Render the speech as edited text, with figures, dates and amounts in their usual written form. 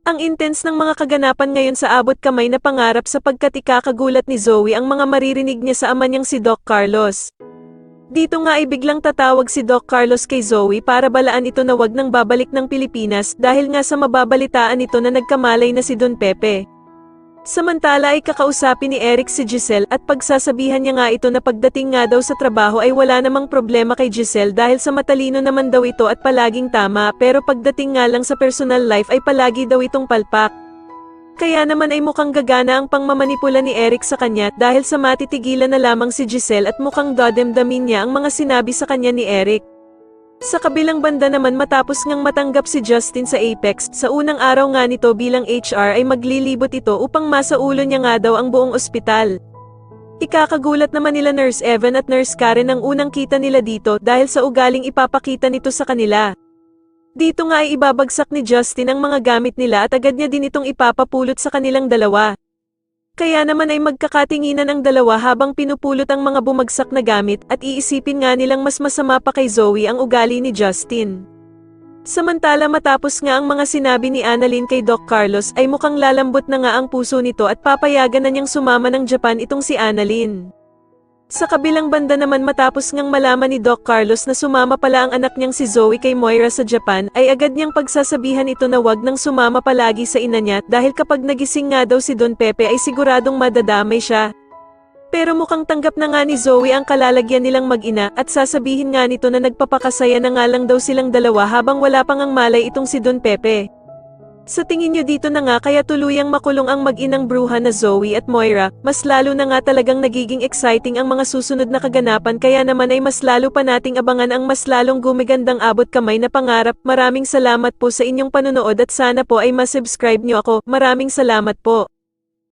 Ang intense ng mga kaganapan ngayon sa abot kamay na pangarap sapagkat ikakagulat ni Zoe ang mga maririnig niya sa ama niyang si Doc Carlos. Dito nga ay biglang tatawag si Doc Carlos kay Zoe para balaan ito na wag nang babalik ng Pilipinas dahil nga sa mababalitaan ito na nagkamalay na si Don Pepe. Samantala ay kakausapin ni Eric si Giselle at pagsasabihan niya nga ito na pagdating nga daw sa trabaho ay wala namang problema kay Giselle dahil sa matalino naman daw ito at palaging tama pero pagdating nga lang sa personal life ay palagi daw itong palpak. Kaya naman ay mukhang gagana ang pangmamanipula ni Eric sa kanya dahil sa matitigilan na lamang si Giselle at mukhang dodemdamin niya ang mga sinabi sa kanya ni Eric. Sa kabilang banda naman matapos ngang matanggap si Justin sa Apex, sa unang araw nga nito bilang HR ay maglilibot ito upang masaulo niya nga daw ang buong ospital. Ikakagulat naman nila Nurse Evan at Nurse Karen ang unang kita nila dito dahil sa ugaling ipapakita nito sa kanila. Dito nga ay ibabagsak ni Justin ang mga gamit nila at agad niya din itong ipapapulot sa kanilang dalawa. Kaya naman ay magkakatinginan ang dalawa habang pinupulot ang mga bumagsak na gamit at iisipin nga nilang mas masama pa kay Zoe ang ugali ni Justin. Samantala matapos nga ang mga sinabi ni Annalyn kay Doc Carlos ay mukhang lalambot na nga ang puso nito at papayagan na niyang sumama ng Japan itong si Annalyn. Sa kabilang banda naman matapos ngang malaman ni Doc Carlos na sumama pala ang anak niyang si Zoe kay Moira sa Japan ay agad niyang pagsasabihan ito na wag nang sumama palagi sa ina niya dahil kapag nagising nga daw si Don Pepe ay siguradong madadamay siya. Pero mukhang tanggap na nga ni Zoe ang kalalagyan nilang mag-ina at sasabihin nga nito na nagpapakasaya na nga lang daw silang dalawa habang wala pang ang malay itong si Don Pepe. Sa tingin nyo dito na nga kaya tuluyang makulong ang mag-inang bruha na Zoe at Moira, mas lalo na nga talagang nagiging exciting ang mga susunod na kaganapan kaya naman ay mas lalo pa nating abangan ang mas lalong gumigandang abot kamay na pangarap. Maraming salamat po sa inyong panonood at sana po ay masubscribe nyo ako. Maraming salamat po.